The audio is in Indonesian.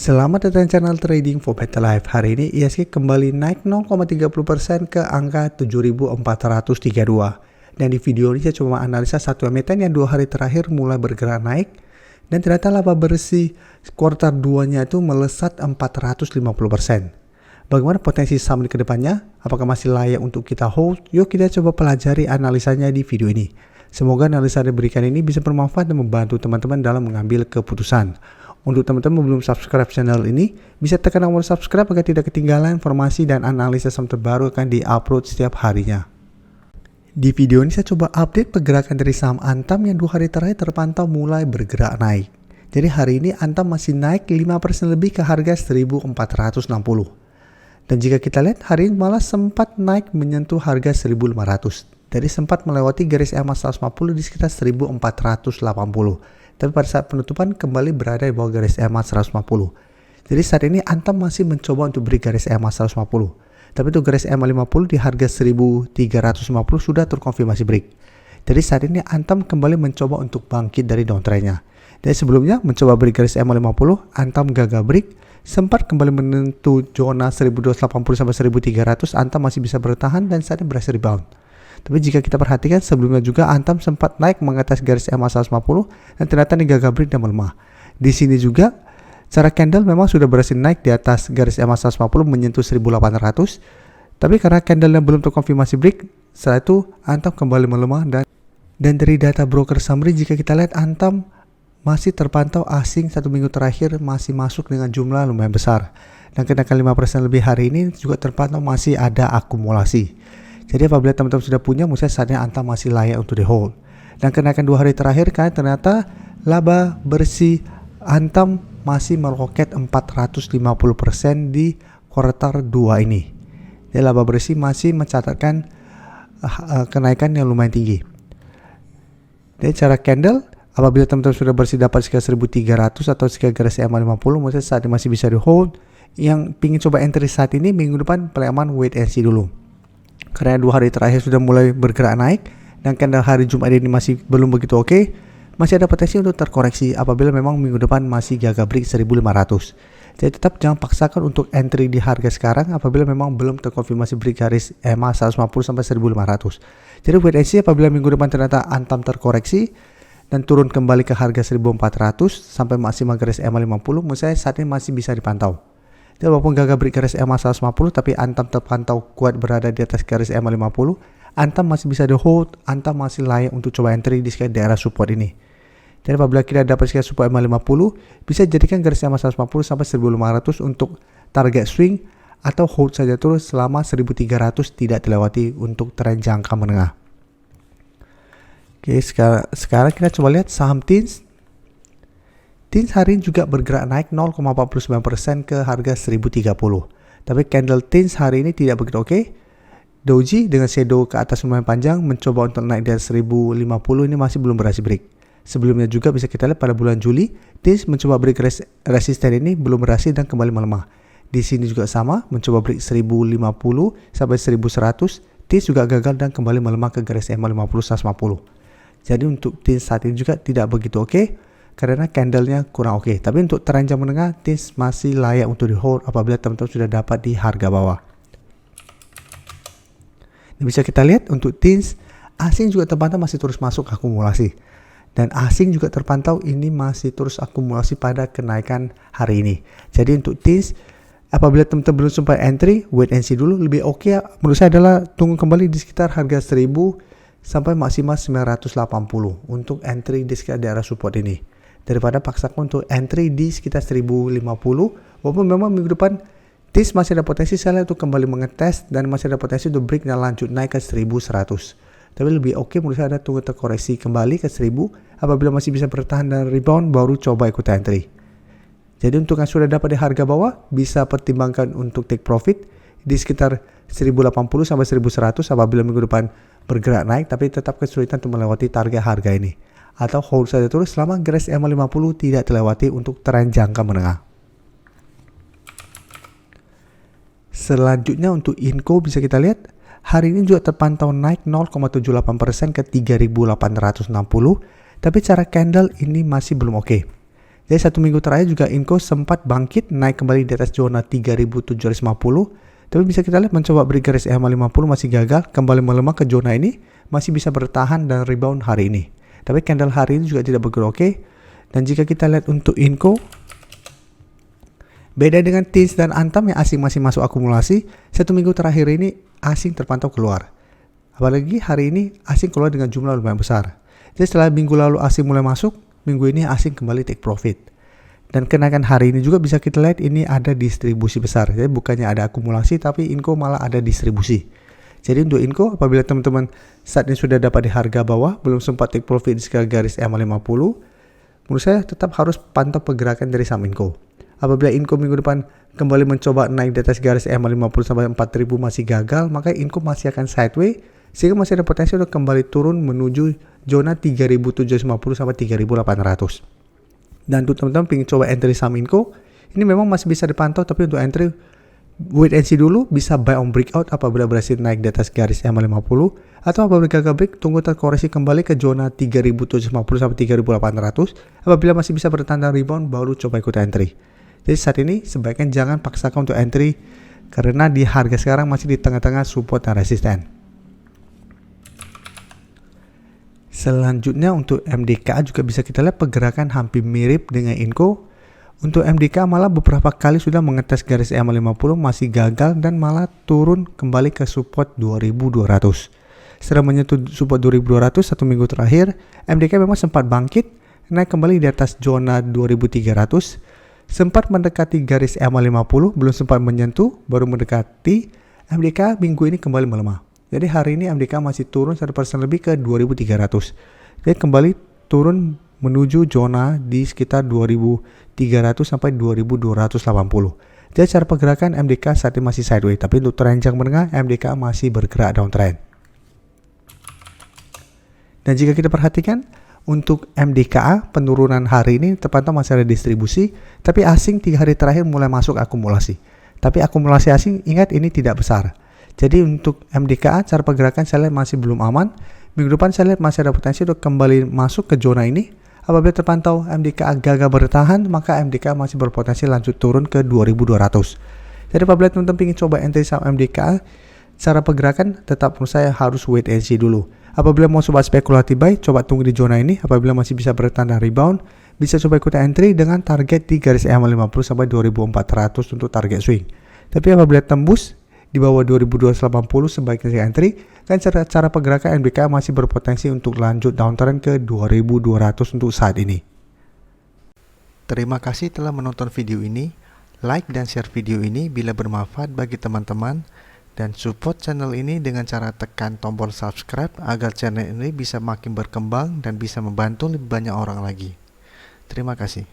Selamat datang di channel Trading for Better Life. Hari ini IHSG kembali naik 0,30% ke angka 7.432. Dan di video ini saya coba analisa satu emiten yang 2 hari terakhir mulai bergerak naik. Dan ternyata laba bersih kuartal 2-nya itu melesat 450%. Bagaimana potensi saham di kedepannya? Apakah masih layak untuk kita hold? Yuk kita coba pelajari analisanya di video ini. Semoga analisa yang diberikan ini bisa bermanfaat dan membantu teman-teman dalam mengambil keputusan. Untuk teman-teman yang belum subscribe channel ini, bisa tekan tombol subscribe agar tidak ketinggalan informasi dan analisa saham terbaru akan diupload setiap harinya. Di video ini saya coba update pergerakan dari saham Antam yang 2 hari terakhir terpantau mulai bergerak naik. Jadi hari ini Antam masih naik 5% lebih ke harga 1460. Dan jika kita lihat hari ini malah sempat naik menyentuh harga 1500. Jadi sempat melewati garis EMA 150 di sekitar 1480. Tapi pada saat penutupan kembali berada di bawah garis EMA 150. Jadi saat ini Antam masih mencoba untuk beri garis EMA 150. Tapi untuk garis EMA 50 di harga 1350 sudah terkonfirmasi break. Jadi saat ini Antam kembali mencoba untuk bangkit dari downtrendnya. Jadi sebelumnya mencoba beri garis EMA 50, Antam gagal break. Sempat kembali menyentuh zona 1280 sampai 1300, Antam masih bisa bertahan dan saat ini berhasil rebound. Tapi jika kita perhatikan sebelumnya juga Antam sempat naik mengatas garis EMA 150 dan ternyata ini gagal break dan melemah. Di sini juga cara candle memang sudah berhasil naik di atas garis EMA 150 menyentuh 1800. Tapi karena candlenya belum terkonfirmasi break, setelah itu Antam kembali melemah dan dari data broker summary jika kita lihat Antam masih terpantau asing 1 minggu terakhir masih masuk dengan jumlah lumayan besar. Dan kenaikan 5% lebih hari ini juga terpantau masih ada akumulasi. Jadi apabila teman-teman sudah punya, menurut saya saatnya Antam masih layak untuk di hold. Dan kenaikan 2 hari terakhir kan ternyata laba bersih Antam masih meroket 450% di kuartal 2 ini. Jadi laba bersih masih mencatatkan kenaikan yang lumayan tinggi. Jadi cara candle, apabila teman-teman sudah bersih dapat sekitar 1300 atau sekitar garis EMA 50, menurut saya saat ini masih bisa di hold. Yang pingin coba entry saat ini minggu depan paling aman wait and see dulu. Karena 2 hari terakhir sudah mulai bergerak naik dan candle hari Jumat ini masih belum begitu oke, masih ada potensi untuk terkoreksi apabila memang minggu depan masih gagal break 1500. Jadi tetap jangan paksakan untuk entry di harga sekarang apabila memang belum terkonfirmasi break garis EMA 150 sampai 1500. Jadi wait and see apabila minggu depan ternyata Antam terkoreksi dan turun kembali ke harga 1400 sampai maksimal garis EMA 50, menurut saya saat ini masih bisa dipantau. Jadi walaupun gagal break garis EMA 150 tapi Antam terpantau kuat berada di atas garis EMA 50, Antam masih bisa di hold, Antam masih layak untuk coba entry di sekitar daerah support ini. Jadi apabila kita dapat sekitar support EMA 50, bisa jadikan garis EMA 150 sampai 1500 untuk target swing atau hold saja terus selama 1300 tidak dilewati untuk tren jangka menengah. Oke, sekarang kita coba lihat saham TINS. TINS hari ini juga bergerak naik 0,49% ke harga 1030. Tapi candle TINS hari ini tidak begitu oke. Doji dengan shadow ke atas lumayan panjang mencoba untuk naik dari 1050 ini masih belum berhasil break. Sebelumnya juga bisa kita lihat pada bulan Juli, TINS mencoba break resisten ini belum berhasil dan kembali melemah. Di sini juga sama, mencoba break 1050 sampai 1100, TINS juga gagal dan kembali melemah ke garis EMA 50 150. Jadi untuk TINS saat ini juga tidak begitu oke. Karena candlenya kurang oke. Tapi untuk tren jangka menengah, TINS masih layak untuk di hold apabila teman-teman sudah dapat di harga bawah. Dan bisa kita lihat untuk TINS, asing juga terpantau masih terus masuk akumulasi. Dan asing juga terpantau ini masih terus akumulasi pada kenaikan hari ini. Jadi untuk TINS, apabila teman-teman belum sempat entry, wait and see dulu. Lebih oke menurut saya adalah tunggu kembali di sekitar harga 1000 sampai maksimal 980 untuk entry di sekitar daerah support ini. Daripada paksakan untuk entry di sekitar 1050, walaupun memang minggu depan TINS masih ada potensi saya untuk kembali mengetes dan masih ada potensi untuk break dan lanjut naik ke 1100. Tapi lebih oke menurut saya ada tunggu terkoreksi kembali ke 1000, apabila masih bisa bertahan dan rebound baru coba ikut entry. Jadi untuk yang sudah dapat di harga bawah bisa pertimbangkan untuk take profit di sekitar 1080 sampai 1100 apabila minggu depan bergerak naik tapi tetap kesulitan untuk melewati target harga ini. Atau hold saja terus selama garis EMA 50 tidak terlewati untuk tren jangka menengah. Selanjutnya untuk Inco bisa kita lihat hari ini juga terpantau naik 0,78% ke 3860, tapi cara candle ini masih belum oke. Jadi 1 minggu terakhir juga Inco sempat bangkit naik kembali di atas zona 3.750, tapi bisa kita lihat mencoba break garis EMA50 masih gagal, kembali melemah ke zona ini, masih bisa bertahan dan rebound hari ini. Tapi candle hari ini juga tidak bergerak oke. Dan jika kita lihat untuk Inco, beda dengan TINS dan Antam yang asing masih masuk akumulasi, 1 minggu terakhir ini asing terpantau keluar. Apalagi hari ini asing keluar dengan jumlah lumayan besar. Jadi setelah minggu lalu asing mulai masuk, minggu ini asing kembali take profit. Dan kenaikan hari ini juga bisa kita lihat ini ada distribusi besar. Jadi bukannya ada akumulasi, tapi Inco malah ada distribusi. Jadi untuk Inco, apabila teman-teman saat ini sudah dapat di harga bawah, belum sempat take profit di sekitar garis EMA50, menurut saya tetap harus pantau pergerakan dari saham Inco. Apabila Inco minggu depan kembali mencoba naik di atas garis EMA50 sampai 4.000 masih gagal, maka Inco masih akan sideways, sehingga masih ada potensi untuk kembali turun menuju zona 3.750 sampai 3.800. Dan untuk teman-teman ingin coba entry saham Inco, ini memang masih bisa dipantau, tapi untuk entry wait and see dulu, bisa buy on breakout apabila berhasil naik di atas garis EMA50, atau apabila gagal break, tunggu terkoreksi kembali ke zona 3.750 sampai 3.800. Apabila masih bisa bertanda rebound, baru coba ikut entry. Jadi saat ini sebaiknya jangan paksakan untuk entry, karena di harga sekarang masih di tengah-tengah support dan resisten. Selanjutnya untuk MDKA juga bisa kita lihat pergerakan hampir mirip dengan Inco. Untuk MDKA malah beberapa kali sudah mengetes garis EMA50 masih gagal dan malah turun kembali ke support 2200. Setelah menyentuh support 2200 1 minggu terakhir, MDKA memang sempat bangkit, naik kembali di atas zona 2300, sempat mendekati garis EMA50, belum sempat menyentuh, baru mendekati. MDKA minggu ini kembali melemah. Jadi hari ini MDKA masih turun 1% lebih ke 2300. Jadi kembali turun menuju zona di sekitar 2300 sampai 2280. Jadi cara pergerakan MDKA saat ini masih sideways, tapi untuk tren jangka menengah MDKA masih bergerak downtrend. Dan jika kita perhatikan untuk MDKA penurunan hari ini terpantau masih ada distribusi, tapi asing 3 hari terakhir mulai masuk akumulasi. Tapi akumulasi asing ingat ini tidak besar. Jadi untuk MDKA cara pergerakan saya lihat masih belum aman. Minggu depan saya lihat masih ada potensi untuk kembali masuk ke zona ini. Apabila terpantau MDKA gagal bertahan, maka MDKA masih berpotensi lanjut turun ke 2200. Jadi apabila teman-teman ingin coba entry saham MDKA, cara pergerakan tetap menurut saya harus wait and see dulu. Apabila mau coba spekulatif buy, coba tunggu di zona ini. Apabila masih bisa bertanda rebound, bisa coba ikut entry dengan target di garis EMA50 sampai 2400 untuk target swing. Tapi apabila tembus di bawah 2280 sebaiknya entry, kan cara pergerakan MDKA masih berpotensi untuk lanjut downtrend ke 2200 untuk saat ini. Terima kasih telah menonton video ini. Like dan share video ini bila bermanfaat bagi teman-teman, dan support channel ini dengan cara tekan tombol subscribe agar channel ini bisa makin berkembang dan bisa membantu lebih banyak orang lagi. Terima kasih.